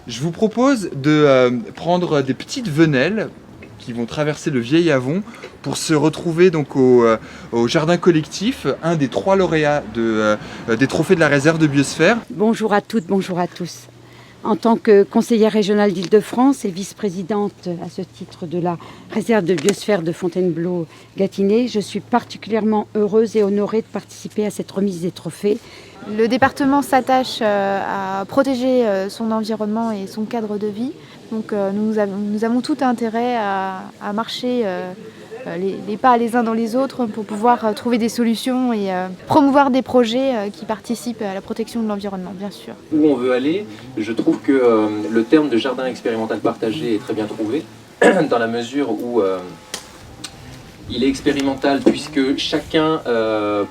Je vous propose de prendre des petites venelles qui vont traverser le Vieil Avon pour se retrouver donc au Jardin Collectif, un des 3 lauréats des trophées de la réserve de biosphère. Bonjour à toutes, bonjour à tous. En tant que conseillère régionale d'Île-de-France et vice-présidente à ce titre de la réserve de biosphère de Fontainebleau-Gâtinais, je suis particulièrement heureuse et honorée de participer à cette remise des trophées. Le département s'attache à protéger son environnement et son cadre de vie. Donc nous avons tout intérêt à marcher les pas les uns dans les autres pour pouvoir trouver des solutions et promouvoir des projets qui participent à la protection de l'environnement, bien sûr. Où on veut aller, je trouve que le terme de jardin expérimental partagé est très bien trouvé, dans la mesure où il est expérimental puisque chacun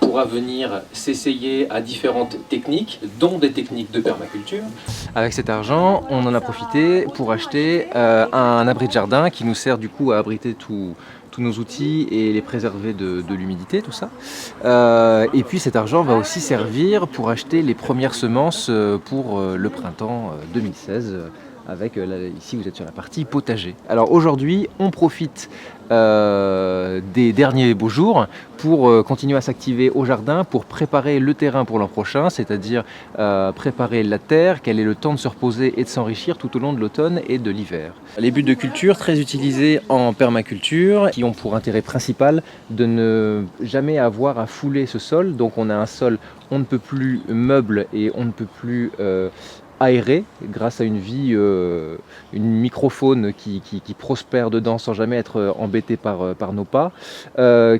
pourra venir s'essayer à différentes techniques, dont des techniques de permaculture. Avec cet argent, on en a profité pour acheter un abri de jardin qui nous sert du coup à abriter tous nos outils et les préserver de l'humidité, tout ça. Et puis cet argent va aussi servir pour acheter les premières semences pour le printemps 2016. Avec, ici vous êtes sur la partie potager. Alors aujourd'hui, on profite des derniers beaux jours pour continuer à s'activer au jardin, pour préparer le terrain pour l'an prochain, c'est-à-dire préparer la terre, qu'elle ait le temps de se reposer et de s'enrichir tout au long de l'automne et de l'hiver. Les buts de culture très utilisés en permaculture qui ont pour intérêt principal de ne jamais avoir à fouler ce sol. Donc on a un sol on ne peut plus meuble et on ne peut plus aéré grâce à une vie, une microfaune qui prospère dedans sans jamais être embêté par nos pas,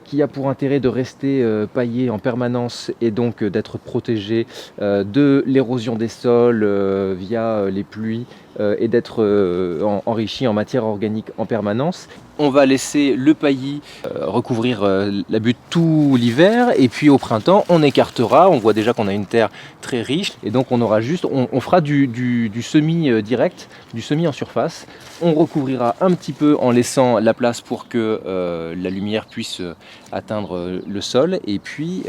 qui a pour intérêt de rester paillé en permanence et donc d'être protégé de l'érosion des sols via les pluies et d'être enrichi en matière organique en permanence. On va laisser le paillis recouvrir la butte tout l'hiver et puis au printemps on écartera, on voit déjà qu'on a une terre très riche et donc on aura juste, on fera du semi direct, du semi en surface. On recouvrira un petit peu en laissant la place pour que la lumière puisse atteindre le sol et puis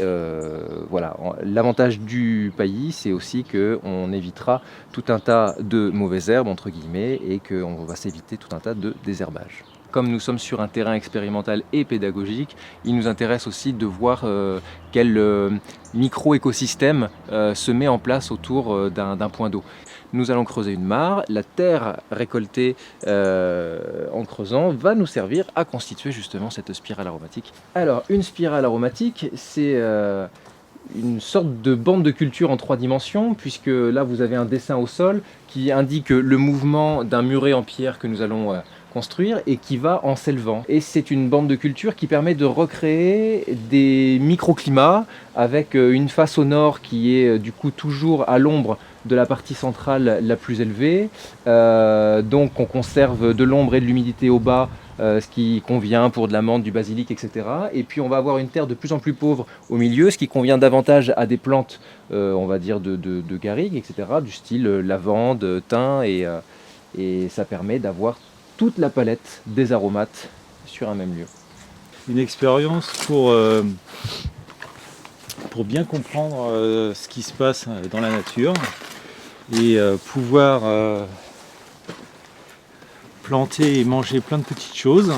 voilà, l'avantage du paillis c'est aussi qu'on évitera tout un tas de mauvaises herbes entre guillemets et qu'on va s'éviter tout un tas de désherbage. Comme nous sommes sur un terrain expérimental et pédagogique, il nous intéresse aussi de voir quel micro-écosystème se met en place autour d'un point d'eau. Nous allons creuser une mare, la terre récoltée en creusant va nous servir à constituer justement cette spirale aromatique. Alors une spirale aromatique, c'est une sorte de bande de culture en 3 dimensions, puisque là vous avez un dessin au sol qui indique le mouvement d'un muret en pierre que nous allons construire et qui va en s'élevant. Et c'est une bande de culture qui permet de recréer des microclimats avec une face au nord qui est du coup toujours à l'ombre de la partie centrale la plus élevée. Donc on conserve de l'ombre et de l'humidité au bas, ce qui convient pour de la menthe, du basilic, etc. Et puis on va avoir une terre de plus en plus pauvre au milieu, ce qui convient davantage à des plantes, on va dire de garrigues, etc. Du style lavande, thym, et ça permet d'avoir toute la palette des aromates sur un même lieu. Une expérience pour bien comprendre ce qui se passe dans la nature et pouvoir planter et manger plein de petites choses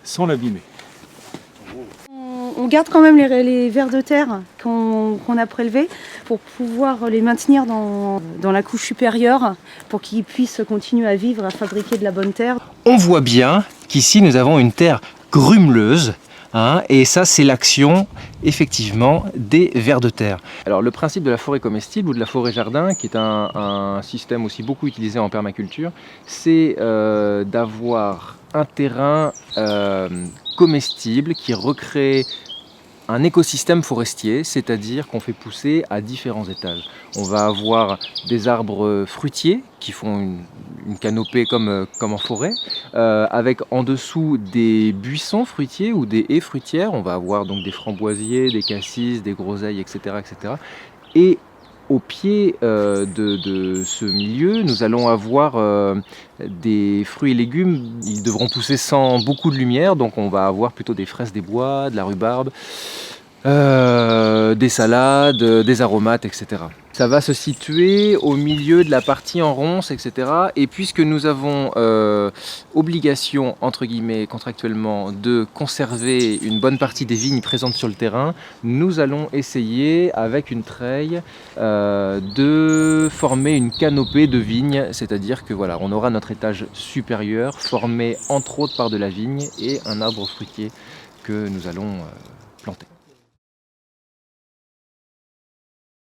sans l'abîmer. On garde quand même les vers de terre qu'on a prélevés pour pouvoir les maintenir dans la couche supérieure pour qu'ils puissent continuer à vivre, à fabriquer de la bonne terre. On voit bien qu'ici nous avons une terre grumeleuse, hein, et ça c'est l'action effectivement des vers de terre. Alors le principe de la forêt comestible ou de la forêt jardin, qui est un système aussi beaucoup utilisé en permaculture, c'est d'avoir un terrain comestible qui recrée un écosystème forestier, c'est-à-dire qu'on fait pousser à différents étages. On va avoir des arbres fruitiers qui font une canopée comme en forêt, avec en dessous des buissons fruitiers ou des haies fruitières. On va avoir donc des framboisiers, des cassis, des groseilles, etc. etc. Et au pied de ce milieu, nous allons avoir des fruits et légumes. Ils devront pousser sans beaucoup de lumière, donc on va avoir plutôt des fraises des bois, de la rhubarbe, des salades, des aromates, etc. Ça va se situer au milieu de la partie en ronce, etc. Et puisque nous avons obligation, entre guillemets, contractuellement, de conserver une bonne partie des vignes présentes sur le terrain, nous allons essayer, avec une treille, de former une canopée de vignes. C'est-à-dire que voilà, on aura notre étage supérieur formé entre autres par de la vigne et un arbre fruitier que nous allons planter.